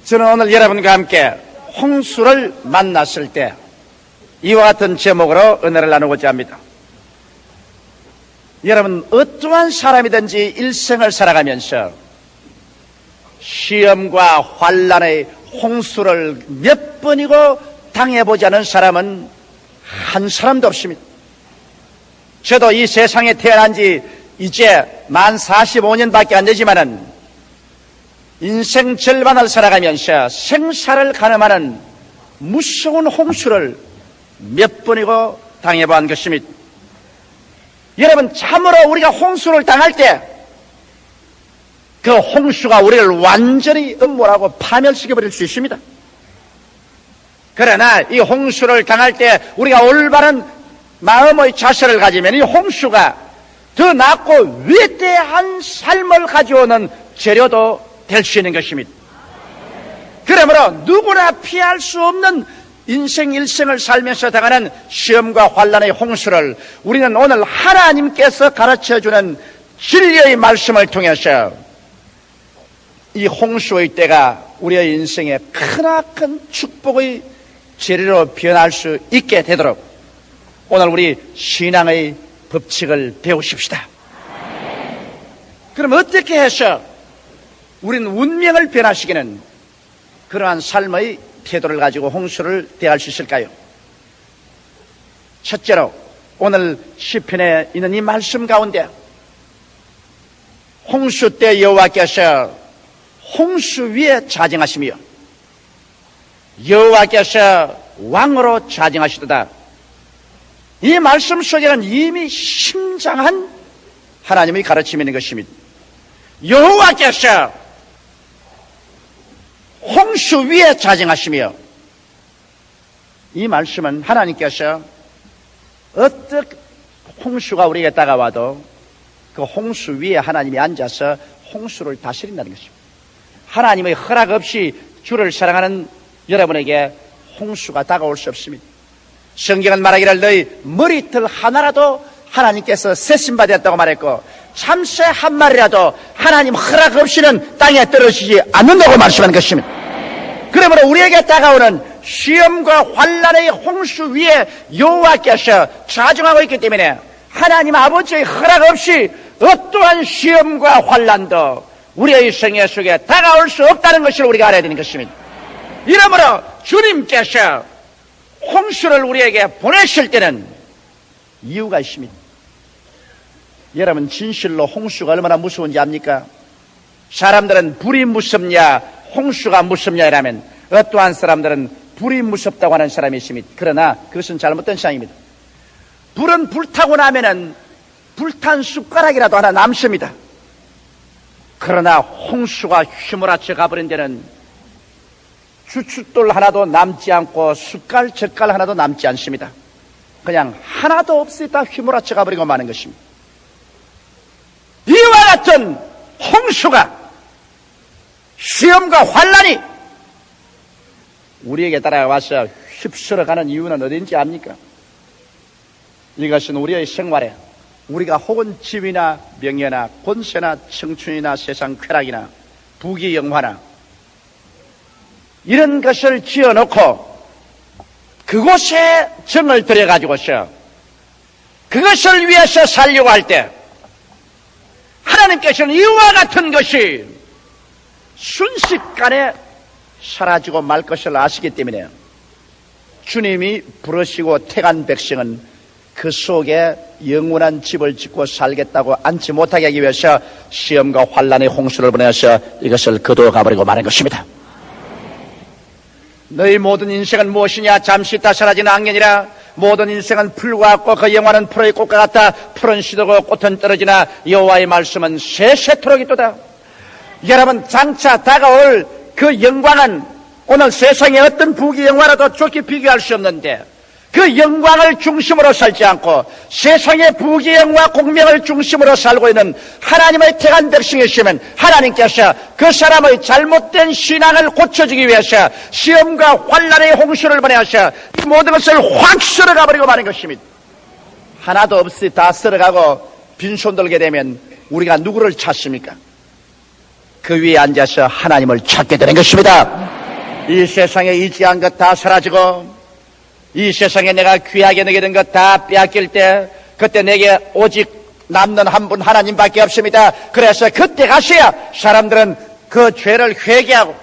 저는 오늘 여러분과 함께 홍수를 만났을 때 이와 같은 제목으로 은혜를 나누고자 합니다. 여러분, 어떠한 사람이든지 일생을 살아가면서 시험과 환난의 홍수를 몇 번이고 당해보지 않은 사람은 한 사람도 없습니다. 저도 이 세상에 태어난 지 이제 만 45년밖에 안 되지만은 인생 절반을 살아가면서 생사를 가늠하는 무서운 홍수를 몇 번이고 당해본 것입니다. 여러분, 참으로 우리가 홍수를 당할 때 그 홍수가 우리를 완전히 음모라고 파멸시켜버릴 수 있습니다. 그러나 이 홍수를 당할 때 우리가 올바른 마음의 자세를 가지면 이 홍수가 더 낫고 위대한 삶을 가져오는 재료도 될 수 있는 것입니다. 그러므로 누구나 피할 수 없는 인생 일생을 살면서 당하는 시험과 환난의 홍수를 우리는 오늘 하나님께서 가르쳐주는 진리의 말씀을 통해서 이 홍수의 때가 우리의 인생에 크나큰 축복의 재료로 변할 수 있게 되도록 오늘 우리 신앙의 법칙을 배우십시다. 그럼 어떻게 해서 우리는 운명을 변화시키는 그러한 삶의 태도를 가지고 홍수를 대할 수 있을까요? 첫째로 오늘 시편에 있는 이 말씀 가운데 홍수 때 여호와께서 홍수 위에 자정하시며 여호와께서 왕으로 자정하시도다. 이 말씀 속에는 이미 심장한 하나님의 가르침이 있는 것입니다. 여호와께서 홍수 위에 자정하시며, 이 말씀은 하나님께서 어떻게 홍수가 우리에게 다가와도 그 홍수 위에 하나님이 앉아서 홍수를 다스린다는 것입니다. 하나님의 허락 없이 주를 사랑하는 여러분에게 홍수가 다가올 수 없습니다. 성경은 말하기를 너희 머리털 하나라도 하나님께서 세심받았다고 말했고 참새 한 마리라도 하나님 허락 없이는 땅에 떨어지지 않는다고 말씀하는 것입니다. 그러므로 우리에게 다가오는 시험과 환난의 홍수 위에 여호와께서 자정하고 있기 때문에 하나님 아버지의 허락 없이 어떠한 시험과 환난도 우리의 생애 속에 다가올 수 없다는 것을 우리가 알아야 되는 것입니다. 이러므로 주님께서 홍수를 우리에게 보내실 때는 이유가 있습니다. 여러분, 진실로 홍수가 얼마나 무서운지 압니까? 사람들은 불이 무섭냐 홍수가 무섭냐 이라면 어떠한 사람들은 불이 무섭다고 하는 사람이 있습니다. 그러나 그것은 잘못된 생각입니다. 불은 불타고 나면은 불탄 숟가락이라도 하나 남습니다. 그러나 홍수가 휘몰아쳐 가버린 데는 주춧돌 하나도 남지 않고 숟갈 하나도 남지 않습니다. 그냥 하나도 없이 다 휘몰아쳐 가버리고 마는 것입니다. 이와 같은 홍수가, 시험과 환난이 우리에게 따라와서 휩쓸어가는 이유는 어딘지 압니까? 이것은 우리의 생활에 우리가 혹은 집이나 명예나 권세나 청춘이나 세상 쾌락이나 부귀영화나 이런 것을 지어놓고 그곳에 정을 들여가지고서 그것을 위해서 살려고 할 때 하나님께서는 이와 같은 것이 순식간에 사라지고 말 것을 아시기 때문에 주님이 부르시고 택한 백성은 그 속에 영원한 집을 짓고 살겠다고 앉지 못하게 하기 위해서 시험과 환난의 홍수를 보내서 이것을 거두어 가버리고 마는 것입니다. 너희 모든 인생은 무엇이냐? 잠시 있다 사라지는 악년이라. 모든 인생은 풀과 같고 그 영화는 풀의 꽃과 같다. 풀은 시들고 꽃은 떨어지나 여호와의 말씀은 세세토록 있도다. 여러분, 장차 다가올 그 영광은 오늘 세상에 어떤 부귀영화라도 좋게 비교할 수 없는데 그 영광을 중심으로 살지 않고 세상의 부귀영화 공명을 중심으로 살고 있는 하나님의 택한 백성이시면 하나님께서 그 사람의 잘못된 신앙을 고쳐주기 위해서 시험과 환난의 홍수를 보내서 이 모든 것을 확 썰어가버리고 마는 것입니다. 하나도 없이 다 썰어가고 빈손 들게 되면 우리가 누구를 찾습니까? 그 위에 앉아서 하나님을 찾게 되는 것입니다. 이 세상에 의지한 것 다 사라지고 이 세상에 내가 귀하게 여기던 것 다 빼앗길 때 그때 내게 오직 남는 한 분 하나님밖에 없습니다. 그래서 그때 가서야 사람들은 그 죄를 회개하고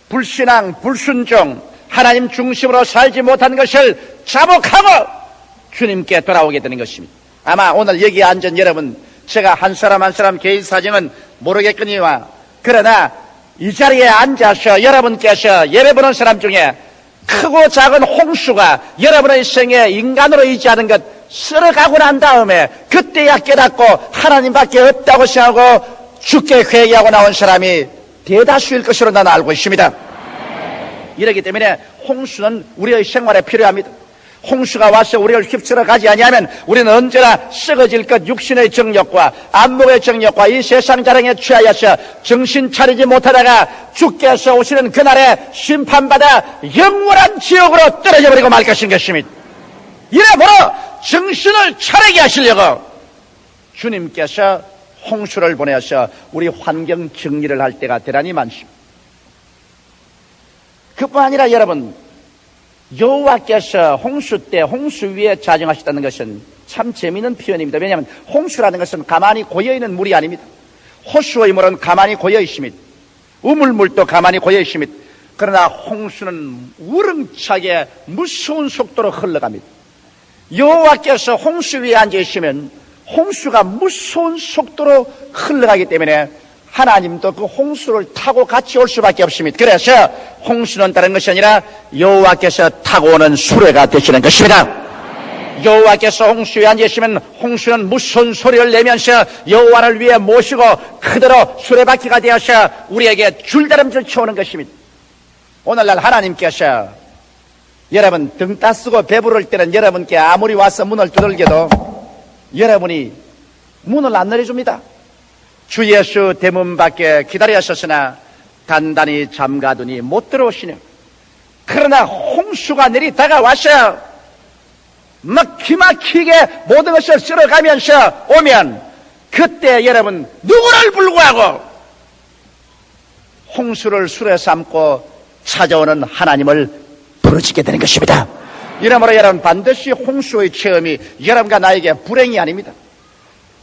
불신앙, 불순종, 하나님 중심으로 살지 못한 것을 자복하고 주님께 돌아오게 되는 것입니다. 아마 오늘 여기 앉은 여러분, 제가 한 사람 한 사람 개인 사정은 모르겠거니와 그러나 이 자리에 앉아서 여러분께서 예배 보는 사람 중에 크고 작은 홍수가 여러분의 생에 인간으로 의지하는 것 쓸어가고 난 다음에 그때야 깨닫고 하나님밖에 없다고 생각하고 주께 회개하고 나온 사람이 대다수일 것으로 나는 알고 있습니다. 이렇기 때문에 홍수는 우리의 생활에 필요합니다. 홍수가 와서 우리를 휩쓸어 가지 아니하면 우리는 언제나 썩어질 것 육신의 정욕과 안목의 정욕과 이 세상 자랑에 취하여서 정신 차리지 못하다가 주께서 오시는 그날에 심판받아 영원한 지옥으로 떨어져 버리고 말 것인 것입니다. 이래보러 정신을 차리게 하시려고 주님께서 홍수를 보내서 우리 환경 정리를 할 때가 대단히 많습니다. 그뿐 아니라 여러분, 여호와께서 홍수 때 홍수 위에 자정하셨다는 것은 참 재미있는 표현입니다. 왜냐하면 홍수라는 것은 가만히 고여있는 물이 아닙니다. 호수의 물은 가만히 고여 있습니다. 우물물도 가만히 고여 있습니다. 그러나 홍수는 우렁차게 무서운 속도로 흘러갑니다. 여호와께서 홍수 위에 앉아 있으면 홍수가 무서운 속도로 흘러가기 때문에 하나님도 그 홍수를 타고 같이 올 수밖에 없습니다. 그래서 홍수는 다른 것이 아니라 여호와께서 타고 오는 수레가 되시는 것입니다. 여호와께서 홍수 위에 앉으시면 홍수는 무서운 소리를 내면서 여호와를 위해 모시고 그대로 수레바퀴가 되어서 우리에게 줄다름질 쳐오는 것입니다. 오늘날 하나님께서 여러분 등 따쓰고 배부를 때는 여러분께 아무리 와서 문을 두들겨도 여러분이 문을 안 열어줍니다. 주 예수 대문 밖에 기다렸었으나 단단히 잠가두니 못 들어오시네. 그러나 홍수가 내리다가 와서 막 기막히게 모든 것을 쓸어가면서 오면 그때 여러분 누구를 불구하고 홍수를 수레 삼고 찾아오는 하나님을 부르짖게 되는 것입니다. 이러므로 여러분 반드시 홍수의 체험이 여러분과 나에게 불행이 아닙니다.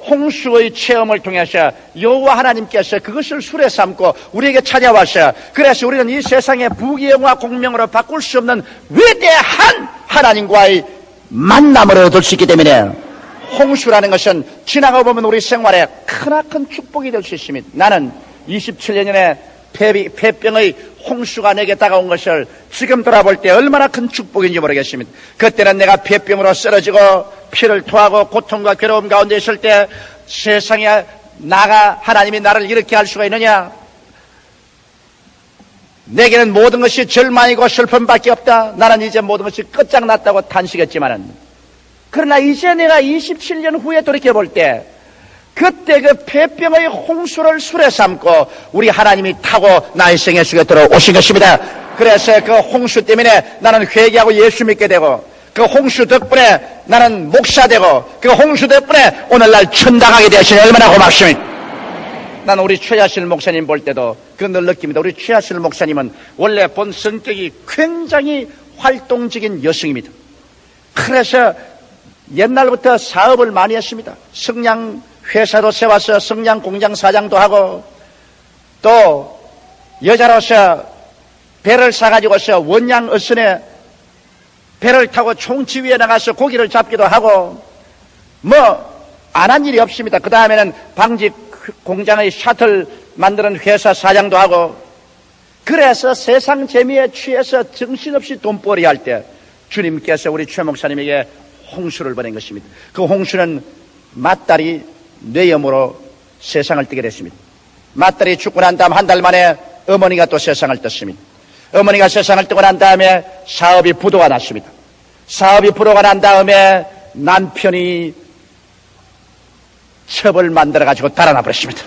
홍수의 체험을 통해서 여호와 하나님께서 그것을 수레 삼고 우리에게 찾아와서 그래서 우리는 이 세상의 부귀영화 공명으로 바꿀 수 없는 위대한 하나님과의 만남을 얻을 수 있기 때문에 홍수라는 것은 지나가 보면 우리 생활에 크나큰 축복이 될 수 있습니다. 나는 27년 전에 폐병의 홍수가 내게 다가온 것을 지금 돌아볼 때 얼마나 큰 축복인지 모르겠습니다. 그때는 내가 폐병으로 쓰러지고 피를 토하고 고통과 괴로움 가운데 있을 때 세상에 나가 하나님이 나를 이렇게 할 수가 있느냐? 내게는 모든 것이 절망이고 슬픔밖에 없다. 나는 이제 모든 것이 끝장났다고 탄식했지만은 그러나 이제 내가 27년 후에 돌이켜볼 때 그때 그 폐병의 홍수를 수레 삼고 우리 하나님이 타고 나의 생애 속에 들어오신 것입니다. 그래서 그 홍수 때문에 나는 회개하고 예수 믿게 되고 그 홍수 덕분에 나는 목사 되고 그 홍수 덕분에 오늘날 천당하게 되시니 얼마나 고맙습니다. 나는 우리 최하실 목사님 볼 때도 늘 느낍니다. 우리 최하실 목사님은 원래 본 성격이 굉장히 활동적인 여성입니다. 그래서 옛날부터 사업을 많이 했습니다. 성냥 회사도 세워서 성냥 공장 사장도 하고 또 여자로서 배를 사가지고서 원양 어선에 배를 타고 총치 위에 나가서 고기를 잡기도 하고 뭐 안 한 일이 없습니다. 그 다음에는 방직 공장의 샤틀 만드는 회사 사장도 하고 그래서 세상 재미에 취해서 정신없이 돈벌이 할 때 주님께서 우리 최 목사님에게 홍수를 보낸 것입니다. 그 홍수는 맏딸이 뇌염으로 세상을 뜨게 됐습니다. 맏딸이 죽고 난 다음 한 달 만에 어머니가 또 세상을 떴습니다. 어머니가 세상을 뜨고 난 다음에 사업이 부도가 났습니다. 사업이 부도가 난 다음에 남편이 첩을 만들어가지고 달아나 버렸습니다.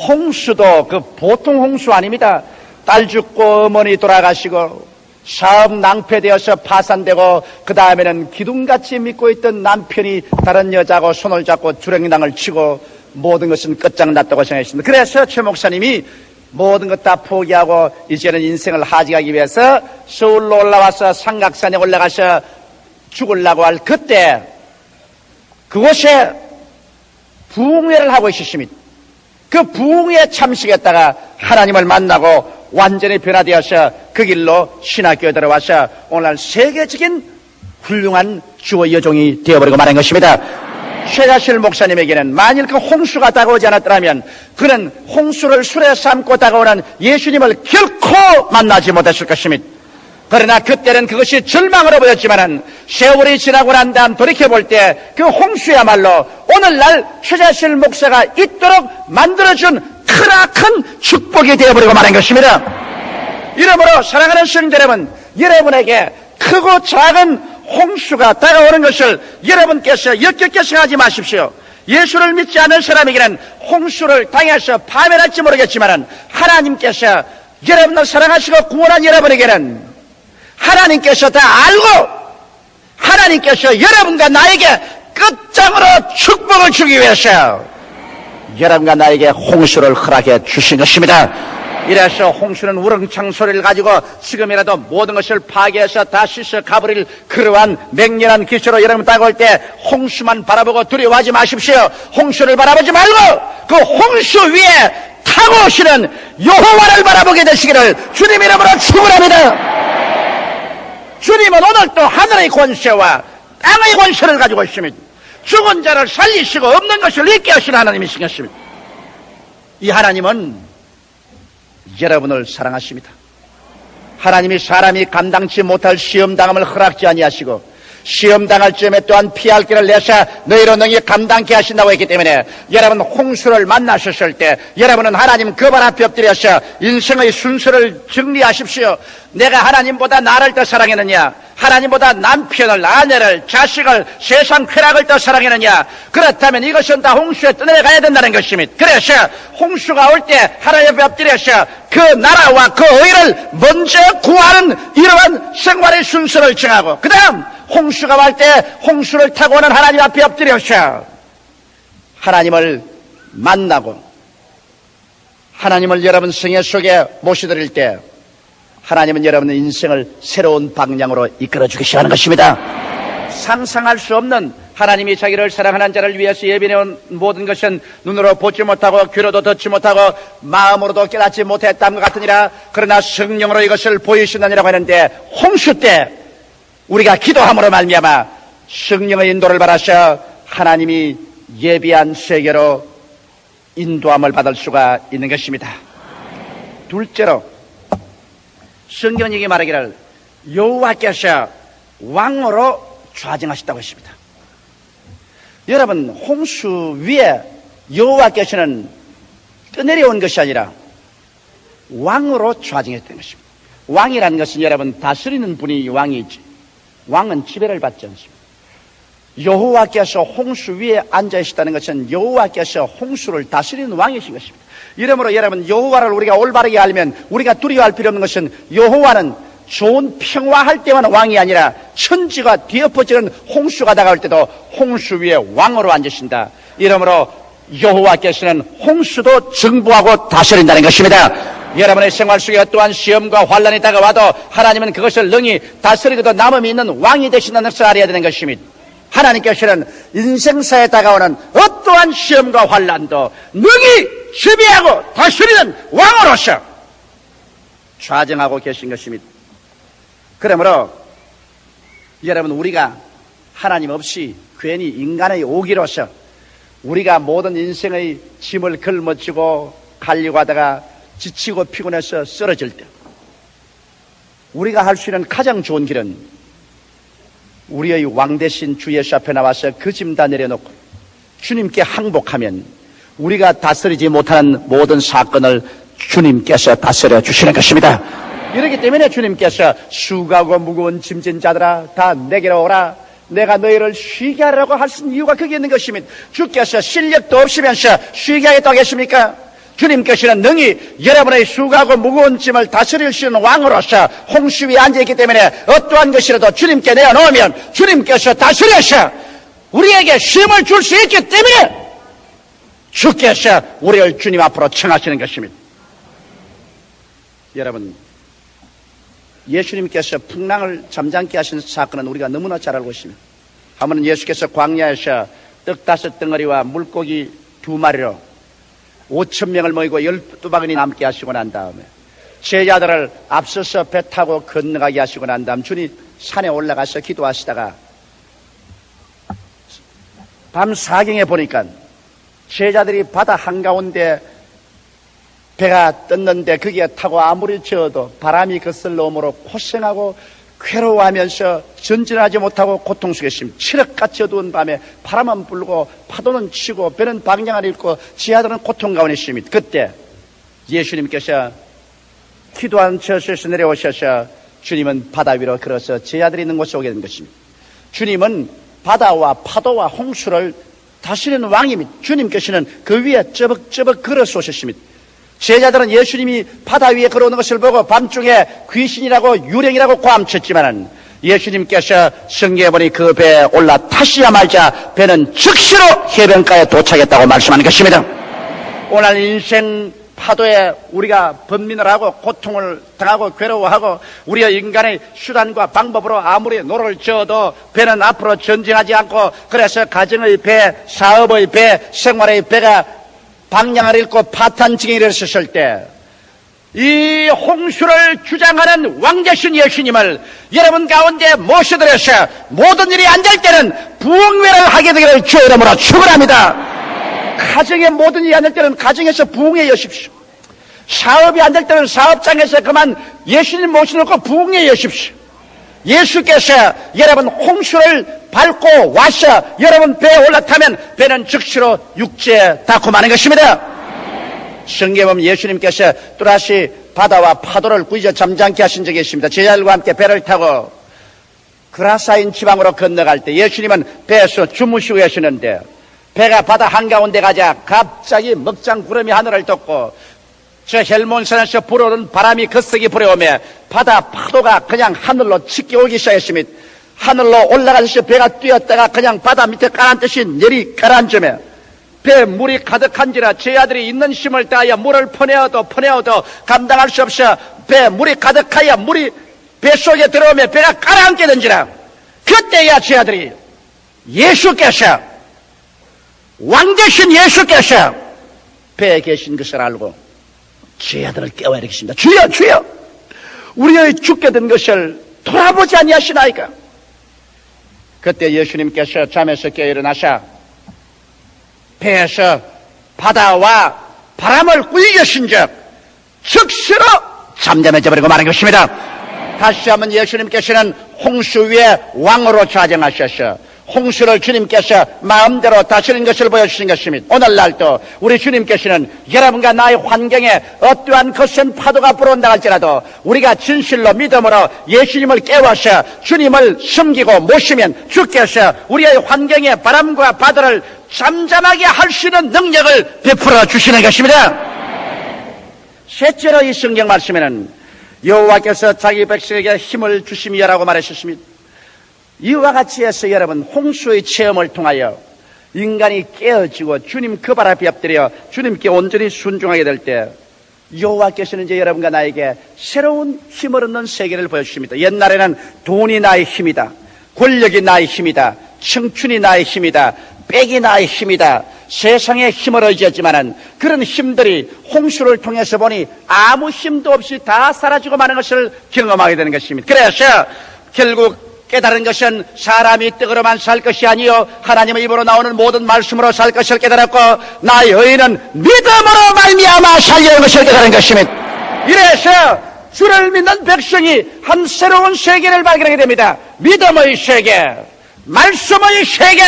홍수도 그 보통 홍수 아닙니다. 딸 죽고 어머니 돌아가시고 사업 낭패되어서 파산되고 그 다음에는 기둥같이 믿고 있던 남편이 다른 여자하고 손을 잡고 주랭랑을 치고 모든 것은 끝장났다고 생각했습니다. 그래서 최 목사님이 모든 것 다 포기하고 이제는 인생을 하직하기 위해서 서울로 올라와서 삼각산에 올라가서 죽으려고 할 그때 그곳에 부흥회를 하고 있으십니다. 그 부흥회 참석했다가 하나님을 만나고 완전히 변화되어서 그 길로 신학교에 들어와서 오늘날 세계적인 훌륭한 주의 여종이 되어버리고 말한 것입니다. 최자실 목사님에게는 만일 그 홍수가 다가오지 않았더라면 그는 홍수를 술에 삼고 다가오는 예수님을 결코 만나지 못했을 것입니다. 그러나 그때는 그것이 절망으로 보였지만은 세월이 지나고 난 다음 돌이켜볼 때 그 홍수야말로 오늘날 최자실 목사가 있도록 만들어준 크나큰 축복이 되어버리고 말한 것입니다. 이러므로 사랑하는 성도 여러분, 여러분에게 크고 작은 홍수가 다가오는 것을 여러분께서 역겹게 생각하지 마십시오. 예수를 믿지 않는 사람에게는 홍수를 당해서 파멸할지 모르겠지만 하나님께서 여러분을 사랑하시고 구원한 여러분에게는 하나님께서 다 알고 하나님께서 여러분과 나에게 끝장으로 축복을 주기 위해서 여러분과 나에게 홍수를 허락해 주신 것입니다. 이래서 홍수는 우렁창 소리를 가지고 지금이라도 모든 것을 파괴해서 다 씻어 가버릴 그러한 맹렬한 기세로 여러분 다가올 때 홍수만 바라보고 두려워하지 마십시오. 홍수를 바라보지 말고 그 홍수 위에 타고 오시는 여호와를 바라보게 되시기를 주님 이름으로 축원합니다. 주님은 오늘 또 하늘의 권세와 땅의 권세를 가지고 있습니다. 죽은 자를 살리시고 없는 것을 있게 하시는 하나님이신 것입니다. 이 하나님은 여러분을 사랑하십니다. 하나님이 사람이 감당치 못할 시험당함을 허락지 아니하시고 시험당할 즈음에 또한 피할 길을 내사 너희로 능히 감당케 하신다고 했기 때문에 여러분 홍수를 만나셨을 때 여러분은 하나님 그 발 앞에 엎드려서 인생의 순서를 정리하십시오. 내가 하나님보다 나를 더 사랑했느냐, 하나님보다 남편을, 아내를, 자식을, 세상 쾌락을 더 사랑했느냐, 그렇다면 이것은 다 홍수에 떠내려가야 된다는 것입니다. 그래서 홍수가 올 때 하나님 앞에 엎드려서 그 나라와 그 의를 먼저 구하는 이러한 생활의 순서를 정하고 그 다음 홍수가 올 때 홍수를 타고 오는 하나님 앞에 엎드려서 하나님을 만나고 하나님을 여러분 생애 속에 모셔드릴 때 하나님은 여러분의 인생을 새로운 방향으로 이끌어주기 하는 것입니다. 상상할 수 없는 하나님이 자기를 사랑하는 자를 위해서 예비해온 모든 것은 눈으로 보지 못하고 귀로도 듣지 못하고 마음으로도 깨닫지 못했다는 것 같으니라. 그러나 성령으로 이것을 보이신다니라고 하는데 홍수 때 우리가 기도함으로 말미암아 성령의 인도를 받아서 하나님이 예비한 세계로 인도함을 받을 수가 있는 것입니다. 둘째로 성경이 말하기를 여호와께서 왕으로 좌정하셨다고 했습니다. 여러분 홍수 위에 여호와께서는 떠내려온 것이 아니라 왕으로 좌정했던 것입니다. 왕이라는 것은 여러분 다스리는 분이 왕이지 왕은 지배를 받지 않습니다. 여호와께서 홍수 위에 앉아계시다는 것은 여호와께서 홍수를 다스리는 왕이신 것입니다. 이러므로 여러분 여호와를 우리가 올바르게 알면 우리가 두려워할 필요 없는 것은 여호와는 좋은 평화할 때만 왕이 아니라 천지가 뒤엎어지는 홍수가 다가올 때도 홍수 위에 왕으로 앉으신다. 이러므로 여호와께서는 홍수도 정부하고 다스린다는 것입니다. 여러분의 생활 속에 또한 시험과 환란이 다가와도 하나님은 그것을 능히 다스리고도 남음이 있는 왕이 되신다는 것을 알아야 되는 것입니다. 하나님께서는 인생사에 다가오는 어떠한 시험과 환란도 능히 지배하고 다스리는 왕으로서 좌정하고 계신 것입니다. 그러므로 여러분 우리가 하나님 없이 괜히 인간의 오기로서 우리가 모든 인생의 짐을 걸머쥐고 가려고 하다가 지치고 피곤해서 쓰러질 때 우리가 할 수 있는 가장 좋은 길은 우리의 왕 대신 주 예수 앞에 나와서 그 짐 다 내려놓고 주님께 항복하면 우리가 다스리지 못하는 모든 사건을 주님께서 다스려 주시는 것입니다. 이렇기 때문에 주님께서 수고하고 무거운 짐진 자들아 다 내게로 오라. 내가 너희를 쉬게 하라고 하신 이유가 거기에 있는 것입니다. 주께서 실력도 없으면서 쉬게 하겠다고 하겠습니까? 주님께서는 능히 여러분의 수고하고 무거운 짐을 다스릴 수 있는 왕으로서 홍수 위에 앉아있기 때문에 어떠한 것이라도 주님께 내어놓으면 주님께서 다스려서 우리에게 쉼을 줄 수 있기 때문에 주께서 우리를 주님 앞으로 청하시는 것입니다. 여러분, 예수님께서 풍랑을 잠잠케 하신 사건은 우리가 너무나 잘 알고 있습니다. 한 번은 예수께서 광야에서 떡 5덩어리와 물고기 2마리로 5,000명을 모이고 12바구니 남게 하시고 난 다음에 제자들을 앞서서 배 타고 건너가게 하시고 난 다음 주님 산에 올라가서 기도하시다가 밤 사경에 보니까 제자들이 바다 한가운데 배가 떴는데 거기에 타고 아무리 저어도 바람이 거슬러 오므로 고생하고 괴로워하면서 전진하지 못하고 고통 속에 있습니다. 칠흑같이 어두운 밤에 바람은 불고 파도는 치고 배는 방향을 잃고 제자들은 고통 가운데 있습니다. 그때 예수님께서 기도한 처소에서 내려오셔서 주님은 바다 위로 걸어서 제자들이 있는 곳에 오게 된 것입니다. 주님은 바다와 파도와 홍수를 다스리는 왕입니다. 주님께서는 그 위에 쩌벅쩌벅 걸어서 오셨습니다. 제자들은 예수님이 바다 위에 걸어오는 것을 보고 밤중에 귀신이라고 유령이라고 고함쳤지만 예수님께서 성경에 보니 그 배에 올라타시자마자 배는 즉시로 해변가에 도착했다고 말씀하는 것입니다. 오늘 인생 파도에 우리가 번민을 하고 고통을 당하고 괴로워하고 우리의 인간의 수단과 방법으로 아무리 노를 저어도 배는 앞으로 전진하지 않고 그래서 가정의 배, 사업의 배, 생활의 배가 방향을 잃고 파탄증에 이르렀을 때 이 홍수를 주장하는 왕되신 예수님을 여러분 가운데 모셔드려서 모든 일이 안 될 때는 부흥회를 하게 되기를 주의 이름으로 축원합니다. 가정의 모든 일이 안 될 때는 가정에서 부흥회 여십시오. 사업이 안 될 때는 사업장에서 그만 예수님 모셔놓고 부흥회 여십시오. 예수께서 여러분 홍수를 밟고 와서 여러분 배에 올라타면 배는 즉시로 육지에 닿고 마는 것입니다. 성경에 보면 예수님께서 또다시 바다와 파도를 꾸짖어 잠잠케 하신 적이 있습니다. 제자들과 함께 배를 타고 그라사인 지방으로 건너갈 때 예수님은 배에서 주무시고 계시는데 배가 바다 한가운데 가자 갑자기 먹장 구름이 하늘을 덮고 저 헬몬산에서 불어오는 바람이 거세게 불어오며 바다 파도가 그냥 하늘로 치게 오기 시작했습니다. 하늘로 올라가서 배가 뛰었다가 그냥 바다 밑에 가라앉듯이 내리 가라앉으며 배에 물이 가득한지라 제자들이 있는 힘을 다하여 물을 퍼내어도 감당할 수 없어 배에 물이 가득하여 물이 뱃속에 들어오며 배가 가라앉게 된지라. 그때야 제자들이 예수께서 왕되신 예수께서 배에 계신 것을 알고 제자들을 깨워 이르겠습니다. 주여 주여 우리의 죽게 된 것을 돌아보지 아니하시나이까. 그때 예수님께서 잠에서 깨어 일어나사 배에서 바다와 바람을 꾸짖으신즉 즉시로 잠잠해져 버리고 마는 것입니다. 다시 한번 예수님께서는 홍수 위에 왕으로 좌정하셔서 홍수를 주님께서 마음대로 다스리는 것을 보여주신 것입니다. 오늘날도 우리 주님께서는 여러분과 나의 환경에 어떠한 거센 파도가 불어온다 할지라도 우리가 진실로 믿음으로 예수님을 깨워서 주님을 섬기고 모시면 주께서 우리의 환경에 바람과 바다를 잠잠하게 할 수 있는 능력을 베풀어 주시는 것입니다. 셋째로 이 성경 말씀에는 여호와께서 자기 백성에게 힘을 주심이라고 말하셨습니다. 이와 같이 해서 여러분 홍수의 체험을 통하여 인간이 깨어지고 주님 그 발 앞에 엎드려 주님께 온전히 순종하게 될 때 여호와께서는 이제 여러분과 나에게 새로운 힘을 얻는 세계를 보여주십니다. 옛날에는 돈이 나의 힘이다, 권력이 나의 힘이다, 청춘이 나의 힘이다, 빽이 나의 힘이다, 세상의 힘을 의지했지만은 그런 힘들이 홍수를 통해서 보니 아무 힘도 없이 다 사라지고 마는 것을 경험하게 되는 것입니다. 그래서 결국 깨달은 것은 사람이 떡으로만 살 것이 아니요 하나님의 입으로 나오는 모든 말씀으로 살 것을 깨달았고 나의 의인은 믿음으로 말미암아 살려는 것을 깨달은 것입니다. 이래서 주를 믿는 백성이 한 새로운 세계를 발견하게 됩니다. 믿음의 세계, 말씀의 세계,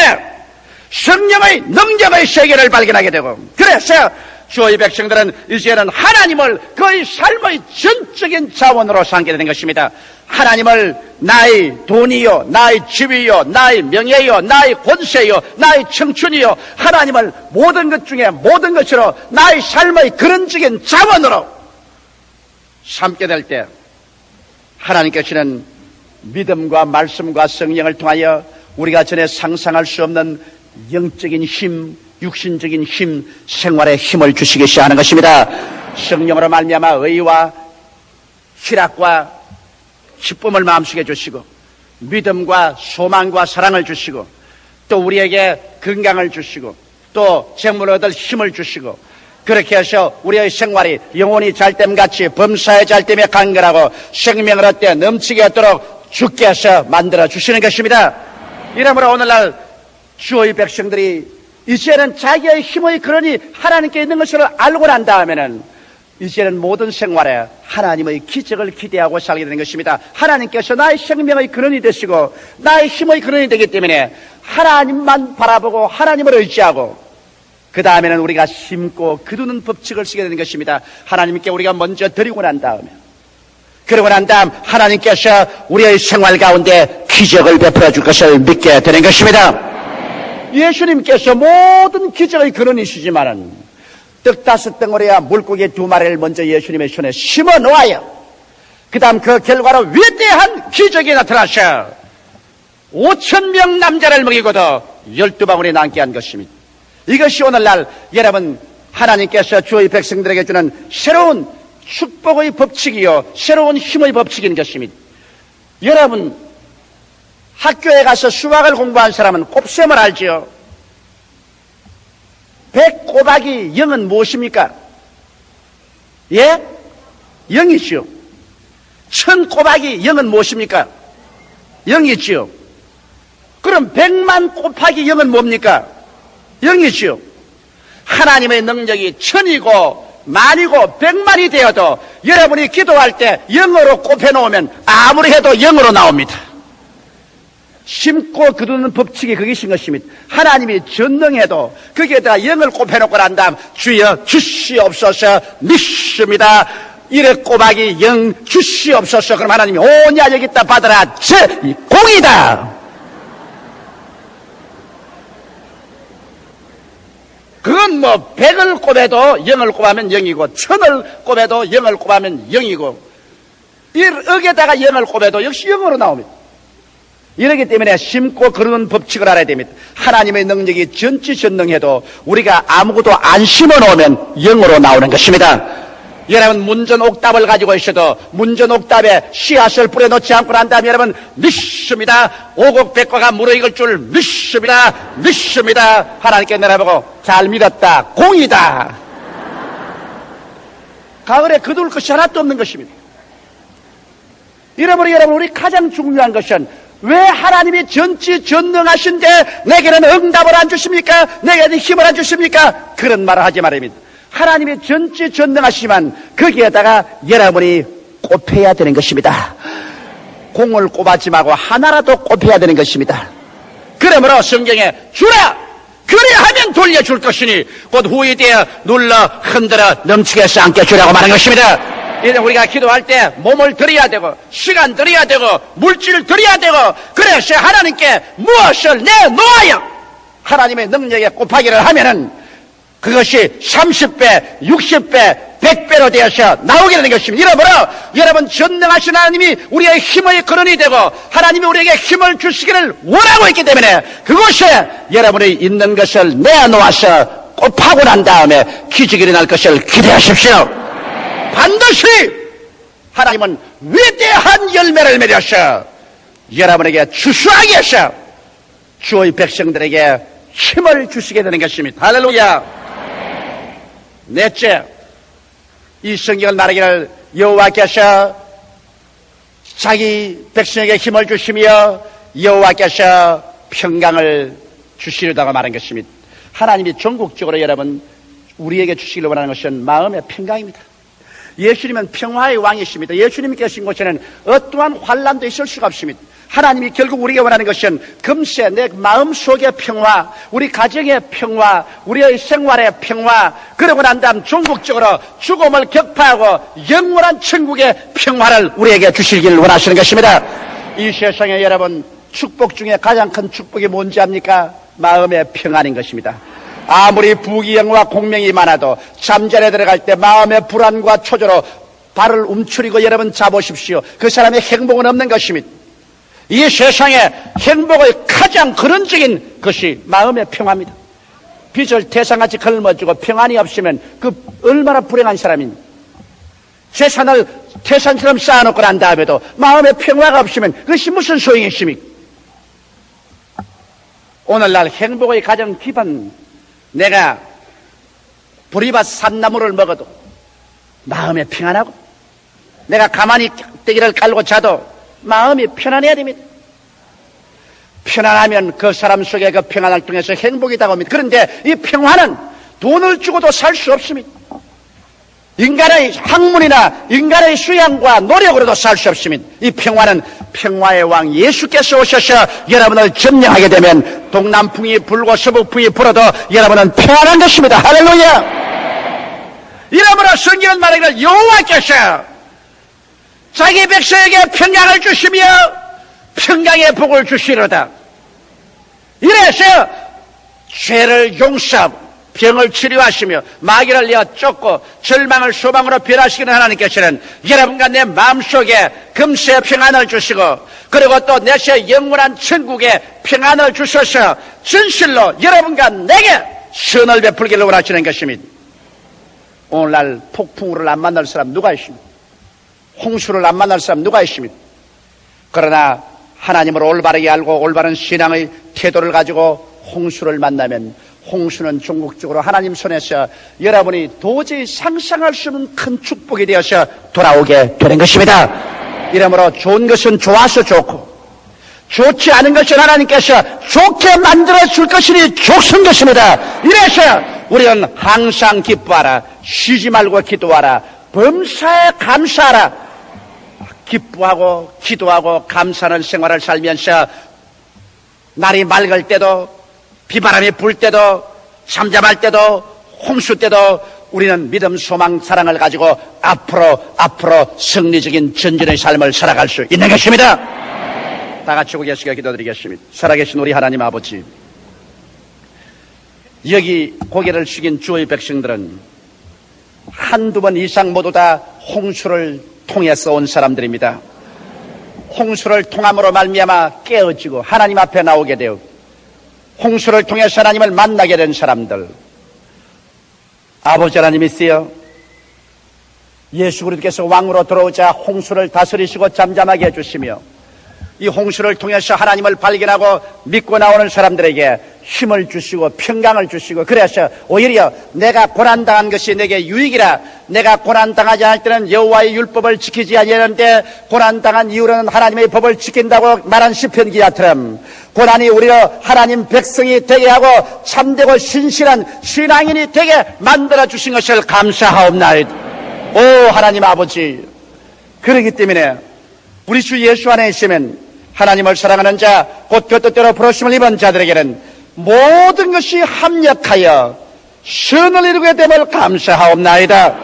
성령의 능력의 세계를 발견하게 되고 그래서 주의 백성들은 이제는 하나님을 그의 삶의 전적인 자원으로 삼게 되는 것입니다. 하나님을 나의 돈이요, 나의 집이요, 나의 명예요, 나의 권세요, 나의 청춘이요, 하나님을 모든 것 중에 모든 것으로 나의 삶의 근원적인 자원으로 삼게 될 때 하나님께서는 믿음과 말씀과 성령을 통하여 우리가 전에 상상할 수 없는 영적인 힘, 육신적인 힘, 생활의 힘을 주시기 시작하는 것입니다. 성령으로 말미암아 의와 희락과 기쁨을 마음속에 주시고 믿음과 소망과 사랑을 주시고 또 우리에게 건강을 주시고 또 재물을 얻을 힘을 주시고 그렇게 해서 우리의 생활이 영혼이 잘됨같이 범사의 잘됨에 간결하고 생명을 얻되 넘치게 하도록 주께서 만들어 주시는 것입니다. 이러므로 오늘날 주의 백성들이 이제는 자기의 힘의 근원이 하나님께 있는 것을 알고 난 다음에는 이제는 모든 생활에 하나님의 기적을 기대하고 살게 되는 것입니다. 하나님께서 나의 생명의 근원이 되시고 나의 힘의 근원이 되기 때문에 하나님만 바라보고 하나님을 의지하고 그 다음에는 우리가 심고 거두는 법칙을 쓰게 되는 것입니다. 하나님께 우리가 먼저 드리고 난 다음에 그러고 난 다음 하나님께서 우리의 생활 가운데 기적을 베풀어 줄 것을 믿게 되는 것입니다. 예수님께서 모든 기적의 근원이시지만은 떡 5덩어리와 물고기 2마리를 먼저 예수님의 손에 심어 놓아요. 그 다음 그 결과로 위대한 기적이 나타나셔 5,000명 남자를 먹이고도 12방울이 남게 한 것입니다. 이것이 오늘날 여러분 하나님께서 주의 백성들에게 주는 새로운 축복의 법칙이요 새로운 힘의 법칙인 것입니다. 여러분 학교에 가서 수학을 공부한 사람은 곱셈을 알지요. 100 곱하기 0은 무엇입니까? 예? 0이지요. 1000 곱하기 0은 무엇입니까? 0이지요. 그럼 100만 곱하기 0은 뭡니까? 0이지요. 하나님의 능력이 1000이고 만이고 100만이 되어도 여러분이 기도할 때 0으로 곱해놓으면 아무리 해도 0으로 나옵니다. 심고 거두는 법칙이 그것인 것입니다. 하나님이 전능해도 거기에다가 0을 곱해놓고 난 다음 주여 주시옵소서 믿습니다. 1에 곱하기 0 주시옵소서. 그럼 하나님이 오냐 여기 있다 받아라 제 공이다. 그건 뭐 100을 곱해도 0을 곱하면 0이고 1000을 곱해도 0을 곱하면 0이고 1억에다가 0을 곱해도 역시 0으로 나옵니다. 이러기 때문에 심고 거두는 법칙을 알아야 됩니다. 하나님의 능력이 전지전능해도 우리가 아무것도 안 심어놓으면 0으로 나오는 것입니다. 여러분 문전옥답을 가지고 있어도 문전옥답에 씨앗을 뿌려놓지 않고 난 다음에 여러분 믿습니다. 오곡백과가 무르익을 줄 믿습니다. 믿습니다. 하나님께 내려보고 잘 믿었다. 공이다. 가을에 거둘 것이 하나도 없는 것입니다. 이러므로 여러분 우리 가장 중요한 것은 왜 하나님이 전지전능하신데 내게는 응답을 안 주십니까? 내게는 힘을 안 주십니까? 그런 말을 하지 말입니다. 하나님이 전지전능하시지만 거기에다가 여러분이 곱해야 되는 것입니다. 공을 꼽아지 말고 하나라도 곱해야 되는 것입니다. 그러므로 성경에 주라! 그래야하면 돌려줄 것이니 곧 후에 되어 눌러 흔들어 넘치게 해서 안겨 주라고 말하는 것입니다. 이제 우리가 기도할 때 몸을 드려야 되고 시간 드려야 되고 물질을 드려야 되고 그래서 하나님께 무엇을 내놓아요. 하나님의 능력에 곱하기를 하면은 그것이 30배, 60배, 100배로 되어서 나오게 되는 것입니다. 이러므로 여러분 전능하신 하나님이 우리의 힘의 근원이 되고 하나님이 우리에게 힘을 주시기를 원하고 있기 때문에 그곳에 여러분이 있는 것을 내놓아서 곱하고 난 다음에 기적이 일어날 것을 기대하십시오. 반드시 하나님은 위대한 열매를 맺어서 여러분에게 주수하게 해서 주의 백성들에게 힘을 주시게 되는 것입니다. 할렐루야. 넷째, 이 성경을 말하기를 여호와께서 자기 백성에게 힘을 주시며 여호와께서 평강을 주시려다가 말한 것입니다. 하나님이 전국적으로 여러분 우리에게 주시기를 원하는 것은 마음의 평강입니다. 예수님은 평화의 왕이십니다. 예수님이 계신 곳에는 어떠한 환난도 있을 수가 없습니다. 하나님이 결국 우리에게 원하는 것은 금세 내 마음속의 평화, 우리 가정의 평화, 우리의 생활의 평화, 그러고 난 다음 전국적으로 죽음을 격파하고 영원한 천국의 평화를 우리에게 주시기를 원하시는 것입니다. 이 세상에 여러분 축복 중에 가장 큰 축복이 뭔지 압니까? 마음의 평안인 것입니다. 아무리 부귀영화 공명이 많아도 잠자리에 들어갈 때 마음의 불안과 초조로 발을 움츠리고 여러분 자보십시오. 그 사람의 행복은 없는 것입니다. 이 세상에 행복의 가장 근원적인 것이 마음의 평화입니다. 빚을 태산같이 걸머쥐고 평안이 없으면 그 얼마나 불행한 사람입니까? 재산을 태산처럼 쌓아놓고 난 다음에도 마음에 평화가 없으면 그것이 무슨 소용이 있습니까? 오늘날 행복의 가장 기반, 내가 보리밭 산나물을 먹어도 마음에 평안하고, 내가 가만히 떼기를 깔고 자도 마음이 편안해야 됩니다. 편안하면 그 사람 속에 그 평안을 통해서 행복이 다가옵니다. 그런데 이 평화는 돈을 주고도 살 수 없습니다. 인간의 학문이나 인간의 수양과 노력으로도 살 수 없습니다. 이 평화는 평화의 왕 예수께서 오셔서 여러분을 점령하게 되면 동남풍이 불고 서북풍이 불어도 여러분은 평안한 것입니다. 할렐루야! 이러므로 성경은 말하기를 여호와께서 자기 백성에게 평강을 주시며 평강의 복을 주시리로다. 이래서 죄를 용서하고 병을 치료하시며 마귀를 내어 쫓고 절망을 소망으로 변화시키는 하나님께서는 여러분과 내 마음속에 금세 평안을 주시고, 그리고 또 내세 영원한 천국에 평안을 주셔서 진실로 여러분과 내게 선을 베풀기를 원하시는 것입니다. 오늘날 폭풍우를 안 만날 사람 누가 있습니까? 홍수를 안 만날 사람 누가 있습니까? 그러나 하나님을 올바르게 알고 올바른 신앙의 태도를 가지고 홍수를 만나면 홍수는 종국적으로 하나님 손에서 여러분이 도저히 상상할 수 없는 큰 축복이 되어서 돌아오게 되는 것입니다. 이러므로 좋은 것은 좋아서 좋고 좋지 않은 것은 하나님께서 좋게 만들어 줄 것이니 좋은 것입니다. 이래서 우리는 항상 기뻐하라, 쉬지 말고 기도하라, 범사에 감사하라. 기뻐하고 기도하고 감사하는 생활을 살면서 날이 맑을 때도 비바람이 불 때도 잠잠할 때도 홍수 때도 우리는 믿음, 소망, 사랑을 가지고 앞으로 승리적인 전진의 삶을 살아갈 수 있는 것입니다. 다 같이 고개숙여 기도드리겠습니다. 살아계신 우리 하나님 아버지, 여기 고개를 숙인 주의 백성들은 한두 번 이상 모두 다 홍수를 통해서 온 사람들입니다. 홍수를 통함으로 말미암아 깨어지고 하나님 앞에 나오게 되었고, 홍수를 통해서 하나님을 만나게 된 사람들, 아버지 하나님이시여, 예수 그리스도께서 왕으로 들어오자 홍수를 다스리시고 잠잠하게 해주시며 이 홍수를 통해서 하나님을 발견하고 믿고 나오는 사람들에게 힘을 주시고 평강을 주시고, 그래서 오히려 내가 고난당한 것이 내게 유익이라, 내가 고난당하지 않을 때는 여호와의 율법을 지키지 아니하는데 고난당한 이후로는 하나님의 법을 지킨다고 말한 시편 기자처럼 고난이 우리로 하나님 백성이 되게 하고 참되고 신실한 신앙인이 되게 만들어 주신 것을 감사하옵나이다. 오 하나님 아버지, 그러기 때문에 우리 주 예수 안에 있으면 하나님을 사랑하는 자, 곧 그 뜻대로 부르심을 입은 자들에게는 모든 것이 합력하여 선을 이루게 됨을 감사하옵나이다.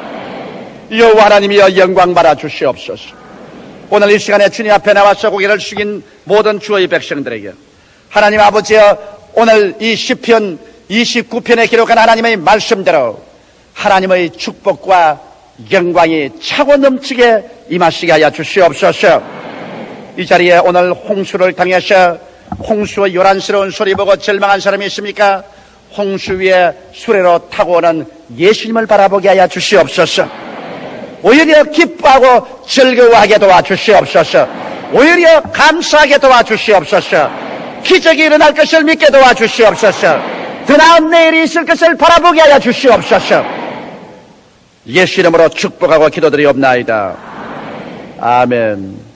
여호와 하나님이여 영광 받아 주시옵소서. 오늘 이 시간에 주님 앞에 나와서 고개를 숙인 모든 주의 백성들에게 하나님 아버지여, 오늘 이 시편 29편에 기록한 하나님의 말씀대로 하나님의 축복과 영광이 차고 넘치게 임하시게 하여 주시옵소서. 이 자리에 오늘 홍수를 당해서 홍수의 요란스러운 소리 보고 절망한 사람이 있습니까? 홍수 위에 수레로 타고 오는 예수님을 바라보게 하여 주시옵소서. 오히려 기뻐하고 즐거워하게 도와주시옵소서. 오히려 감사하게 도와주시옵소서. 기적이 일어날 것을 믿게 도와주시옵소서. 더 나은 내일이 있을 것을 바라보게 하여 주시옵소서. 예수 이름으로 축복하고 기도드리옵나이다. 아멘.